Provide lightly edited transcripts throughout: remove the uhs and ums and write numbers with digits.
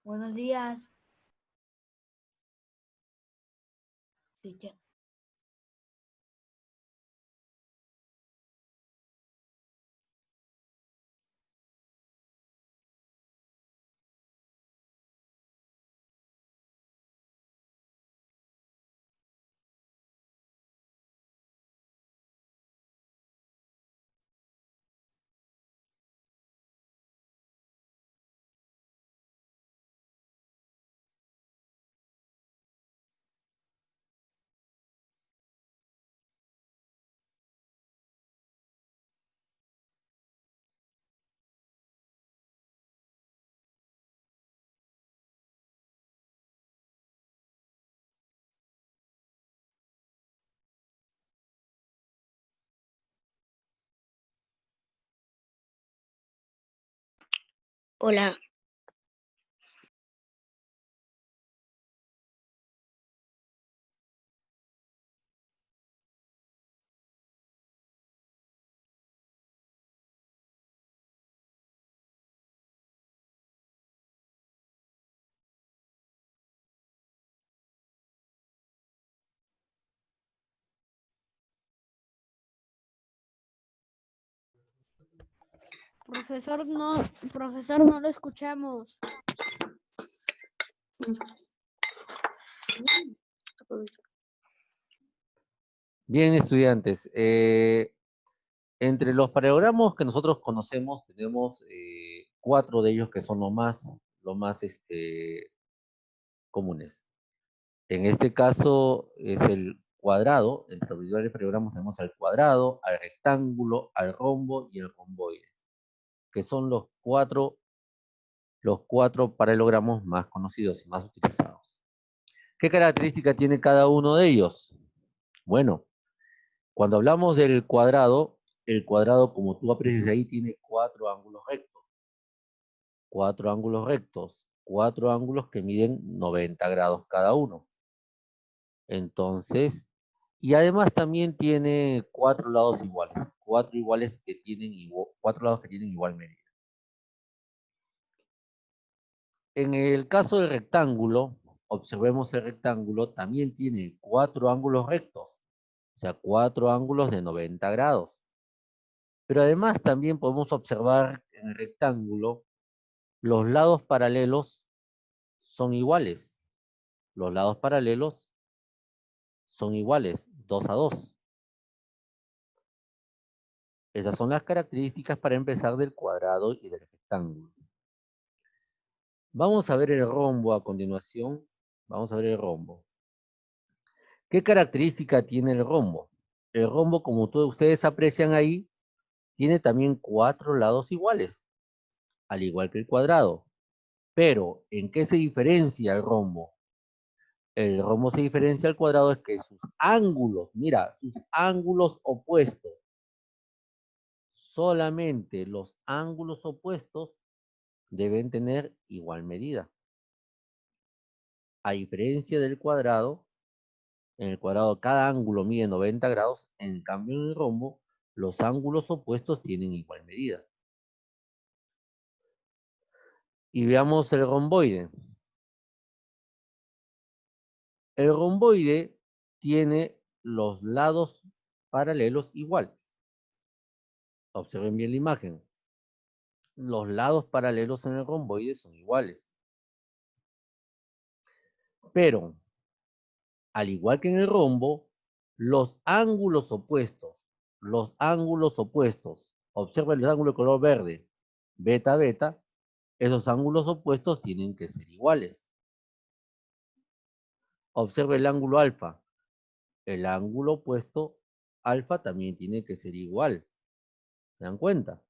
Buenos días. Teacher. Hola, Profesor, no lo escuchamos. Bien, estudiantes, entre los paralelogramos que nosotros conocemos, tenemos 4 de ellos que son los más comunes. En este caso es el cuadrado. Entre los paralelogramas tenemos al cuadrado, al rectángulo, al rombo y el romboide, que son los cuatro paralelogramos más conocidos y más utilizados. ¿Qué característica tiene cada uno de ellos? Bueno, cuando hablamos del cuadrado, el cuadrado, como tú aprecias ahí, tiene 4 ángulos rectos. 4 ángulos rectos. 4 ángulos que miden 90 grados cada uno. Entonces, y además también tiene 4 lados iguales. 4 lados que tienen igual medida. En el caso del rectángulo, observemos el rectángulo, también tiene 4 ángulos rectos. O sea, 4 ángulos de 90 grados. Pero además también podemos observar en el rectángulo los lados paralelos son iguales. Los lados paralelos son iguales, 2 a 2. Esas son las características para empezar del cuadrado y del rectángulo. Vamos a ver el rombo a continuación. Vamos a ver el rombo. ¿Qué característica tiene el rombo? El rombo, como ustedes aprecian ahí, tiene también 4 lados iguales, al igual que el cuadrado. Pero, ¿en qué se diferencia el rombo? El rombo se diferencia al cuadrado es que sus ángulos, mira, sus ángulos opuestos, solamente los ángulos opuestos deben tener igual medida. A diferencia del cuadrado, en el cuadrado cada ángulo mide 90 grados, en cambio en el rombo, los ángulos opuestos tienen igual medida. Y veamos el romboide. El romboide tiene los lados paralelos iguales. Observen bien la imagen. Los lados paralelos en el romboide son iguales. Pero, al igual que en el rombo, los ángulos opuestos, observen los ángulos de color verde, beta, beta, esos ángulos opuestos tienen que ser iguales. Observe el ángulo alfa. El ángulo opuesto alfa también tiene que ser igual. ¿Se dan cuenta?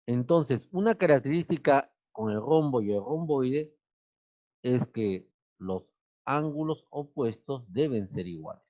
Entonces, una característica con el rombo y el romboide es que los ángulos opuestos deben ser iguales.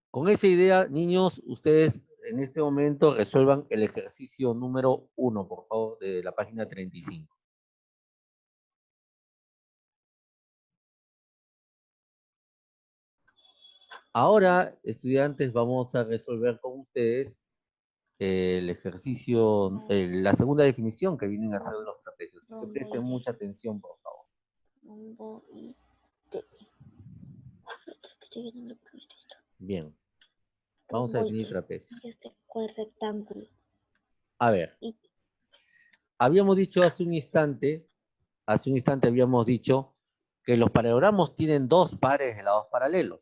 Con esa idea, niños, ustedes en este momento resuelvan el ejercicio número 1, por favor, de la página 35. Ahora, estudiantes, vamos a resolver con ustedes el ejercicio, la segunda definición que vienen a hacer los trapecios. Así que Rombo presten y mucha atención, por favor. rombo y T. Estoy viendo lo que es esto. Bien, vamos a definir trapecio. Y este rectángulo. A ver, Y habíamos dicho hace un instante habíamos dicho que los paralelogramos tienen dos pares de lados paralelos.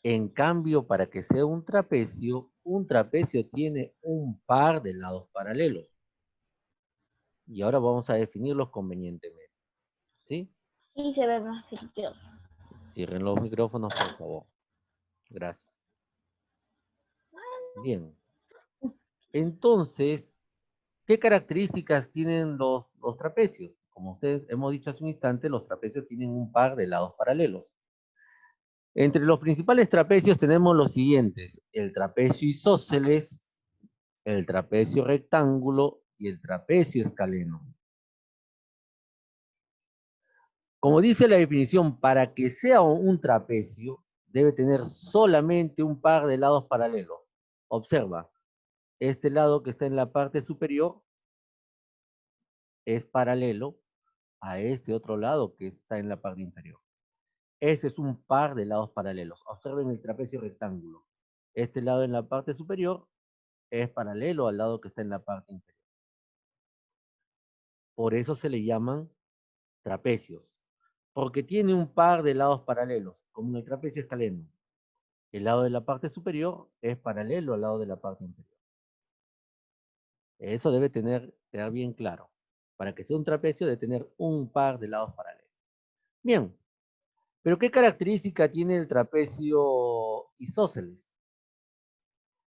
En cambio, para que sea un trapecio tiene un par de lados paralelos. Y ahora vamos a definirlos convenientemente. ¿Sí? sí se ve más brilloso. Cierren los micrófonos, por favor. Gracias. Bien. Entonces, ¿qué características tienen los trapecios? Como ustedes hemos dicho hace un instante, los trapecios tienen un par de lados paralelos. Entre los principales trapecios tenemos los siguientes: el trapecio isósceles, el trapecio rectángulo y el trapecio escaleno. Como dice la definición, para que sea un trapecio, debe tener solamente un par de lados paralelos. Observa, este lado que está en la parte superior es paralelo a este otro lado que está en la parte inferior. Ese es un par de lados paralelos. Observen el trapecio rectángulo. Este lado en la parte superior es paralelo al lado que está en la parte inferior. Por eso se le llaman trapecios, porque tiene un par de lados paralelos, como en el trapecio escaleno. El lado de la parte superior es paralelo al lado de la parte inferior. Eso debe quedar bien claro. Para que sea un trapecio debe tener un par de lados paralelos. Bien, pero ¿qué característica tiene el trapecio isósceles?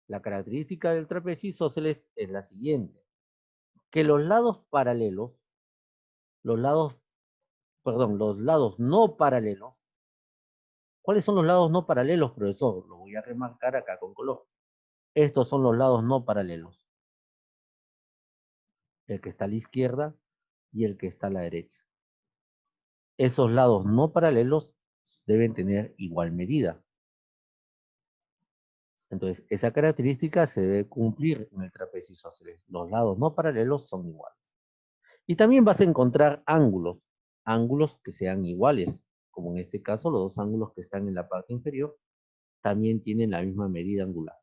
La característica del trapecio isósceles es la siguiente: que los lados paralelos, los lados no paralelos. ¿Cuáles son los lados no paralelos, profesor? Lo voy a remarcar acá con color. Estos son los lados no paralelos. El que está a la izquierda y el que está a la derecha. Esos lados no paralelos deben tener igual medida. Entonces, esa característica se debe cumplir en el trapecio isósceles. Los lados no paralelos son iguales. Y también vas a encontrar ángulos que sean iguales, como en este caso los dos ángulos que están en la parte inferior también tienen la misma medida angular.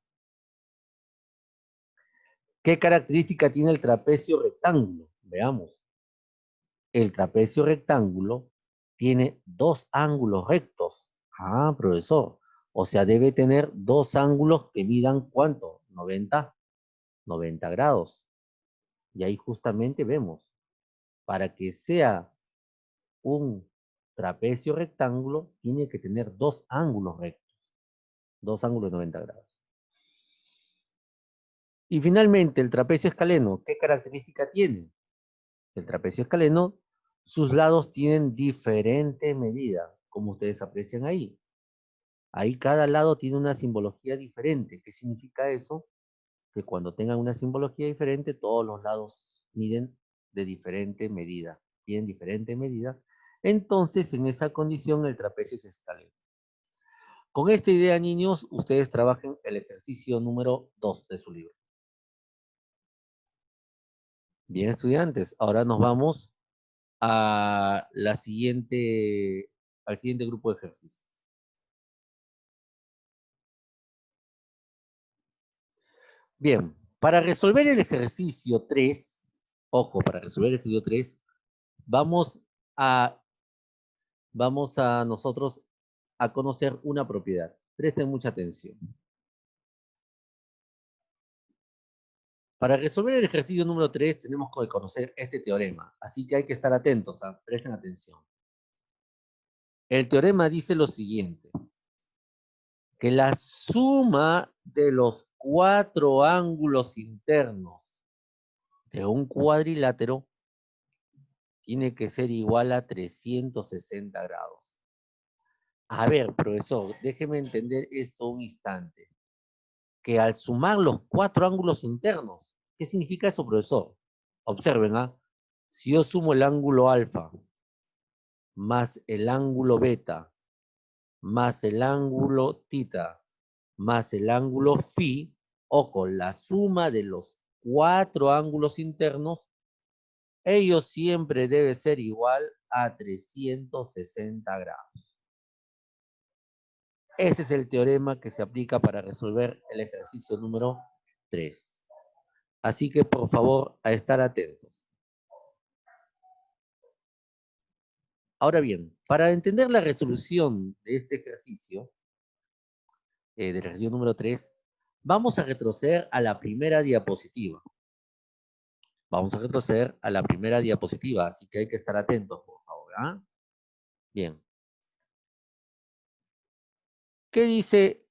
¿Qué característica tiene el trapecio rectángulo? Veamos. El trapecio rectángulo tiene dos ángulos rectos. Ah, profesor. O sea, debe tener dos ángulos que midan ¿cuánto? 90 grados. Y ahí justamente vemos, para que sea un trapecio rectángulo, tiene que tener dos ángulos rectos. Dos ángulos de 90 grados. Y finalmente, el trapecio escaleno, ¿qué característica tiene? El trapecio escaleno, sus lados tienen diferente medida, como ustedes aprecian ahí. Ahí cada lado tiene una simbología diferente. ¿Qué significa eso? Que cuando tengan una simbología diferente, todos los lados miden de diferente medida. Tienen diferente medida. Entonces, en esa condición, el trapecio es escaleno. Con esta idea, niños, ustedes trabajen el ejercicio número 2 de su libro. Bien, estudiantes, ahora nos vamos a al siguiente grupo de ejercicios. Bien, para resolver el ejercicio 3, ojo, para resolver el ejercicio 3, vamos a nosotros a conocer una propiedad. Presten mucha atención. Para resolver el ejercicio número 3 tenemos que conocer este teorema, así que hay que estar atentos, presten atención. El teorema dice lo siguiente: que la suma de los cuatro ángulos internos de un cuadrilátero tiene que ser igual a 360 grados. A ver, profesor, déjeme entender esto un instante. Que al sumar los cuatro ángulos internos, ¿qué significa eso, profesor? Observen, ¿ah? Si yo sumo el ángulo alfa más el ángulo beta más el ángulo tita más el ángulo phi, ojo, la suma de los 4 ángulos internos, ello siempre debe ser igual a 360 grados. Ese es el teorema que se aplica para resolver el ejercicio número 3. Así que, por favor, a estar atentos. Ahora bien, para entender la resolución de este ejercicio, del ejercicio número 3, vamos a retroceder a la primera diapositiva. Vamos a retroceder a la primera diapositiva, así que hay que estar atentos, por favor. ¿Ah? Bien. ¿Qué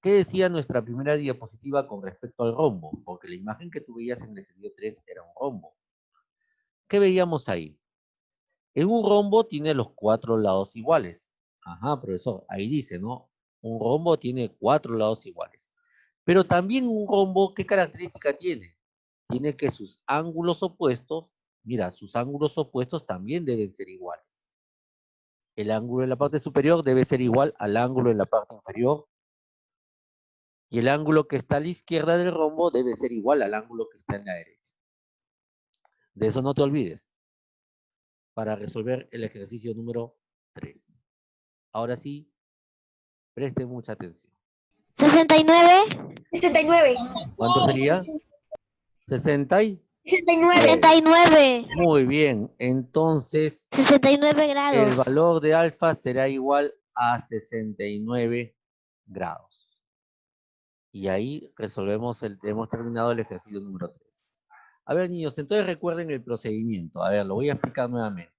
decía nuestra primera diapositiva con respecto al rombo? Porque la imagen que tú veías en el ejercicio 3 era un rombo. ¿Qué veíamos ahí? En un rombo tiene los 4 lados iguales. Ajá, profesor, ahí dice, ¿no? Un rombo tiene 4 lados iguales. Pero también un rombo, ¿qué característica tiene? Tiene que sus ángulos opuestos, mira, sus ángulos opuestos también deben ser iguales. El ángulo en la parte superior debe ser igual al ángulo en la parte inferior. Y el ángulo que está a la izquierda del rombo debe ser igual al ángulo que está en la derecha. De eso no te olvides. Para resolver el ejercicio número 3. Ahora sí, presten mucha atención. 69. 69. ¿Cuánto sería? 60 y 69. 69. muy bien. Entonces, 69 el grados. valor de alfa será igual a 69 grados. Y ahí hemos terminado el ejercicio número 3. A ver, niños, entonces recuerden el procedimiento. A ver, lo voy a explicar nuevamente.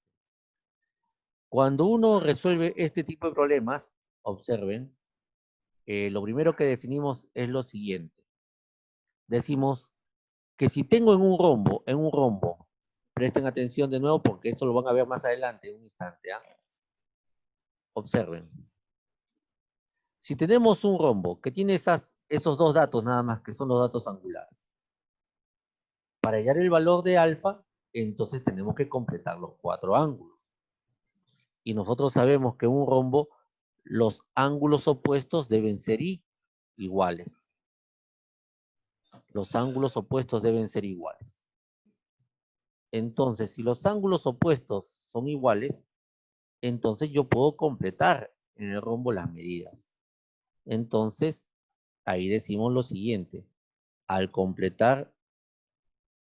Cuando uno resuelve este tipo de problemas, observen, lo primero que definimos es lo siguiente. Decimos que si tengo en un rombo, presten atención de nuevo porque eso lo van a ver más adelante, en un instante. ¿Ah? Observen. Si tenemos un rombo que tiene esos dos datos nada más, que son los datos angulares, para hallar el valor de alfa, entonces tenemos que completar los 4 ángulos. Y nosotros sabemos que en un rombo los ángulos opuestos deben ser iguales. Los ángulos opuestos deben ser iguales. Entonces, si los ángulos opuestos son iguales, entonces yo puedo completar en el rombo las medidas. Entonces, ahí decimos lo siguiente. Al completar,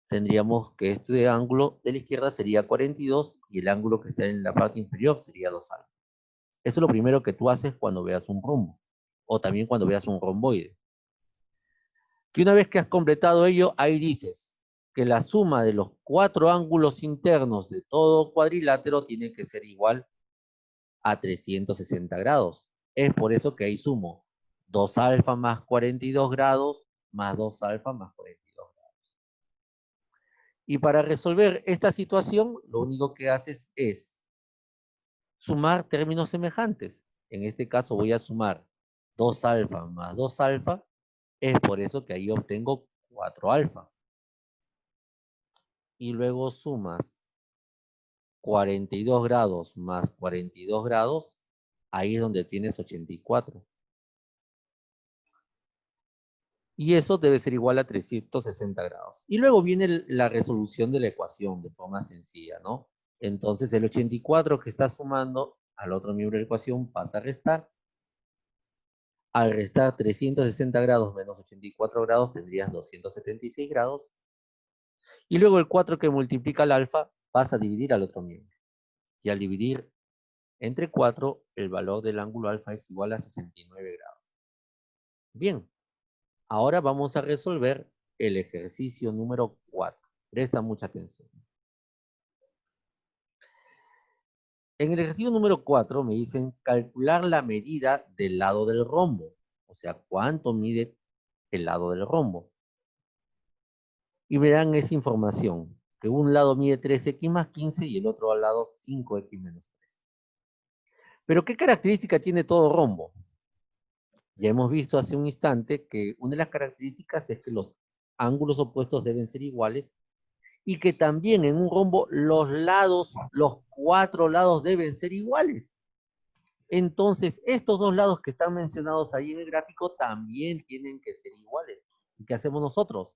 tendríamos que este ángulo de la izquierda sería 42 y el ángulo que está en la parte inferior sería 2 alfa. Eso es lo primero que tú haces cuando veas un rombo. O también cuando veas un romboide. Que una vez que has completado ello, ahí dices que la suma de los 4 ángulos internos de todo cuadrilátero tiene que ser igual a 360 grados. Es por eso que ahí sumo 2 alfa más 42 grados más 2 alfa más 42 grados. Y para resolver esta situación, lo único que haces es sumar términos semejantes. En este caso voy a sumar 2 alfa más 2 alfa. Es por eso que ahí obtengo 4 alfa. Y luego sumas 42 grados más 42 grados, ahí es donde tienes 84. Y eso debe ser igual a 360 grados. Y luego viene la resolución de la ecuación de forma sencilla, ¿no? Entonces el 84 que está sumando al otro miembro de la ecuación pasa a restar. Al restar 360 grados menos 84 grados tendrías 276 grados. Y luego el 4 que multiplica el alfa pasa a dividir al otro miembro. Y al dividir entre 4, el valor del ángulo alfa es igual a 69 grados. Bien, ahora vamos a resolver el ejercicio número 4. Presta mucha atención. En el ejercicio número 4 me dicen calcular la medida del lado del rombo. O sea, cuánto mide el lado del rombo. Y me dan esa información, que un lado mide 3x más 15 y el otro lado 5x menos 3. Pero ¿qué característica tiene todo rombo? Ya hemos visto hace un instante que una de las características es que los ángulos opuestos deben ser iguales y que también en un rombo los 4 lados deben ser iguales. Entonces, estos dos lados que están mencionados ahí en el gráfico también tienen que ser iguales. ¿Y qué hacemos nosotros?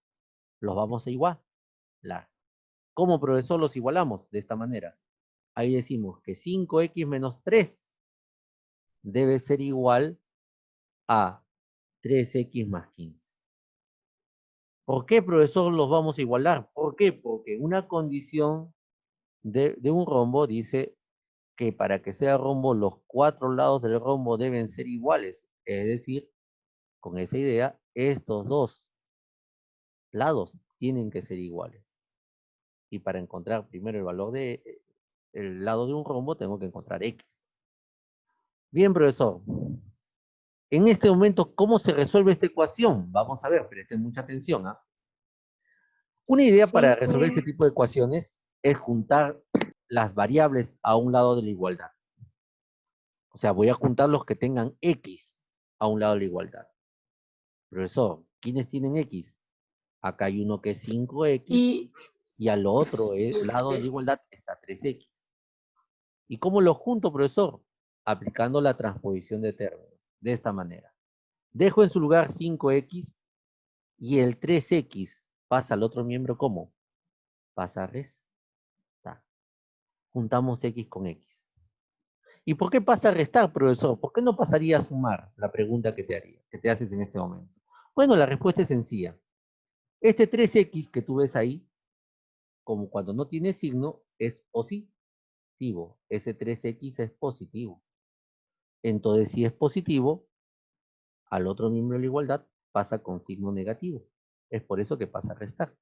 Los vamos a igualar. ¿Cómo, profesor, los igualamos? De esta manera. Ahí decimos que 5x menos 3 debe ser igual a 3x más 15. ¿Por qué, profesor, los vamos a igualar? ¿Por qué? Porque una condición de un rombo dice que para que sea rombo, los 4 lados del rombo deben ser iguales. Es decir, con esa idea, estos dos lados tienen que ser iguales. Y para encontrar primero el valor de el lado de un rombo, tengo que encontrar x. Bien, profesor. En este momento, ¿cómo se resuelve esta ecuación? Vamos a ver, presten mucha atención. Una idea para resolver este tipo de ecuaciones es juntar las variables a un lado de la igualdad. O sea, voy a juntar los que tengan x a un lado de la igualdad. Profesor, ¿quiénes tienen x? Acá hay uno que es 5x y al otro lado de la igualdad está 3x. ¿Y cómo lo junto, profesor? Aplicando la transposición de términos. De esta manera. Dejo en su lugar 5x y el 3x pasa al otro miembro, ¿cómo? Pasa a restar. Juntamos x con x. ¿Y por qué pasa a restar, profesor? ¿Por qué no pasaría a sumar? La pregunta que te haces en este momento. Bueno, la respuesta es sencilla. Este 3x que tú ves ahí, como cuando no tiene signo, es positivo. Ese 3x es positivo. Entonces, si es positivo, al otro miembro de la igualdad pasa con signo negativo. Es por eso que pasa a restar.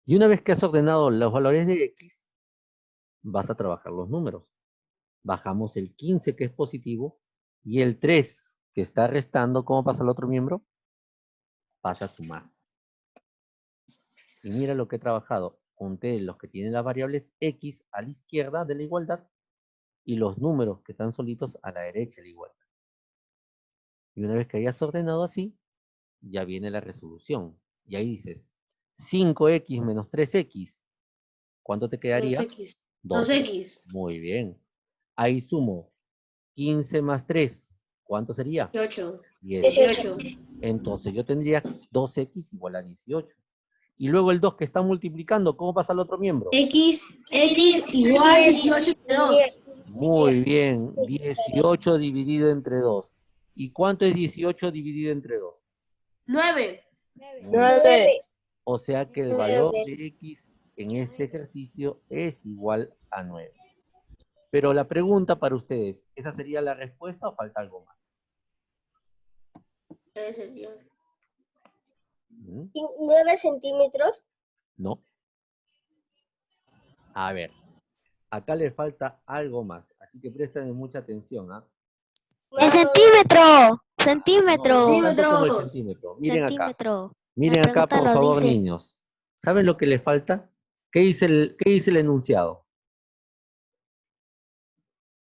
Y una vez que has ordenado los valores de x, vas a trabajar los números. Bajamos el 15 que es positivo y el 3 que está restando, ¿cómo pasa al otro miembro? Pasa a sumar. Y mira lo que he trabajado. Junté los que tienen las variables x a la izquierda de la igualdad y los números que están solitos a la derecha de la igualdad. Y una vez que hayas ordenado así, ya viene la resolución. Y ahí dices, 5x menos 3x. ¿Cuánto te quedaría? 2x. 2x. 2x. Muy bien. Ahí sumo 15 más 3. ¿Cuánto sería? 18. 18. 18. Entonces yo tendría 2x igual a 18. Y luego el 2 que está multiplicando, ¿cómo pasa al otro miembro? X igual 18 que 2. Muy bien. 18 dividido entre 2. ¿Y cuánto es 18 dividido entre 2? 9. Muy bien. O sea que el valor de x en este ejercicio es igual a 9. Pero la pregunta para ustedes, ¿esa sería la respuesta o falta algo más? ¿Mm? 9 centímetros. No. A ver, acá le falta algo más, así que presten mucha atención. ¡El centímetro! No, no ¡Centímetro! tanto como el Centímetros. centímetro. Miren acá. Centímetro. La Miren acá, pregunta por lo favor, dice. niños. ¿Saben lo que les falta? ¿Qué dice el enunciado?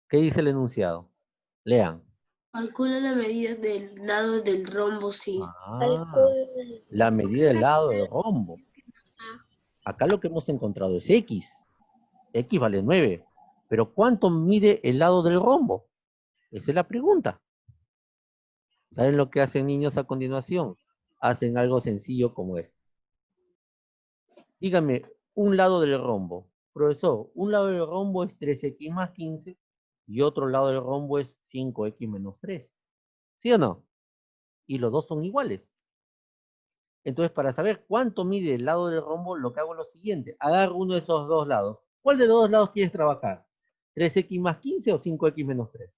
¿Qué dice el enunciado? Lean. Calcula la medida del lado del rombo, sí. La medida del lado del rombo. Acá lo que hemos encontrado es x. X vale 9. Pero ¿cuánto mide el lado del rombo? Esa es la pregunta. ¿Saben lo que hacen niños a continuación? Hacen algo sencillo como esto. Dígame, un lado del rombo. Profesor, un lado del rombo es 3x más 15 y otro lado del rombo es 5x menos 3. ¿Sí o no? Y los dos son iguales. Entonces, para saber cuánto mide el lado del rombo, lo que hago es lo siguiente. Agarro uno de esos dos lados. ¿Cuál de los dos lados quieres trabajar? ¿3x más 15 o 5x menos 3?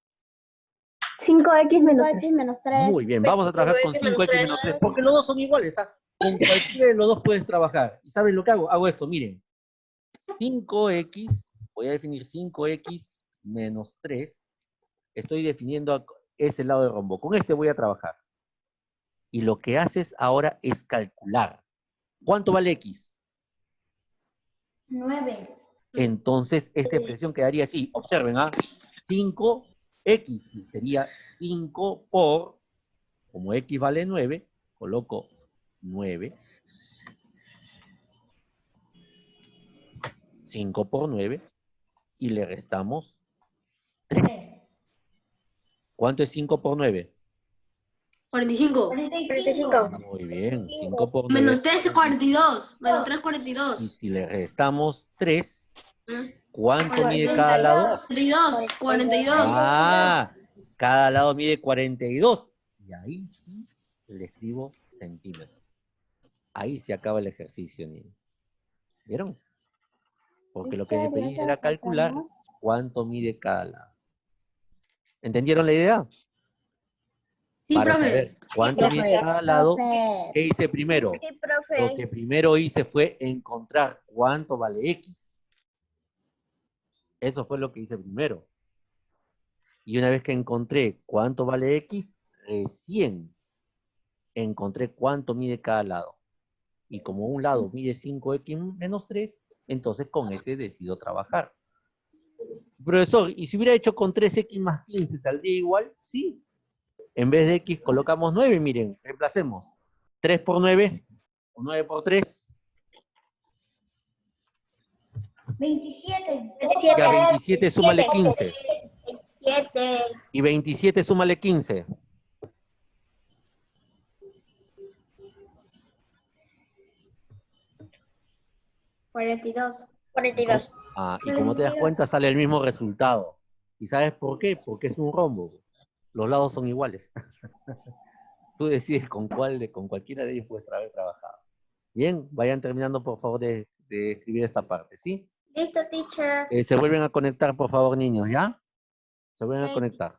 5x menos 3. Muy bien, vamos a trabajar con 5x menos 3, porque los dos son iguales. Con cualquiera de los dos puedes trabajar. ¿Y saben lo que hago? Hago esto, miren. 5x, voy a definir 5x menos 3. Estoy definiendo ese lado de rombo. Con este voy a trabajar. Y lo que haces ahora es calcular. ¿Cuánto vale x? 9. Entonces, esta expresión quedaría así. Observen, 5x sería 5 por, como x vale 9, coloco 9. 5 por 9. y le restamos 3. ¿Cuánto es 5 por 9? 45. 45. Muy bien, 5 por 9. Menos 3 es 42. Menos 3 Y 42. si le restamos 3, Más ¿cuánto mide cada lado? 42. 42. Ah, cada lado mide 42. Y ahí sí le escribo centímetros. Ahí se acaba el ejercicio, niños. ¿Vieron? Porque lo que me pedí era calcular cuánto mide cada lado. ¿Entendieron la idea? Sí, Para profe. saber cuánto mide cada lado, ¿qué hice primero? Sí, Lo profe. que primero hice fue encontrar cuánto vale X. Eso fue lo que hice primero. Y una vez que encontré cuánto vale X, recién encontré cuánto mide cada lado. Y como un lado mide 5X menos 3, entonces con ese decido trabajar. Profesor, ¿y si hubiera hecho con 3X más 15, saldría igual? Sí. En vez de X colocamos 9, miren, reemplacemos. 3 por 9, o 9 por 3. 27. Ya 27 súmale 15. 27. Y 27 súmale 15. 42. 42. Y como te das cuenta, sale el mismo resultado. ¿Y sabes por qué? Porque es un rombo. Los lados son iguales. Tú decides con cualquiera de ellos puedes haber trabajado. Bien, vayan terminando por favor de escribir esta parte, ¿sí? Listo, teacher. Se vuelven a conectar, por favor, niños, ¿ya? Se vuelven a conectar.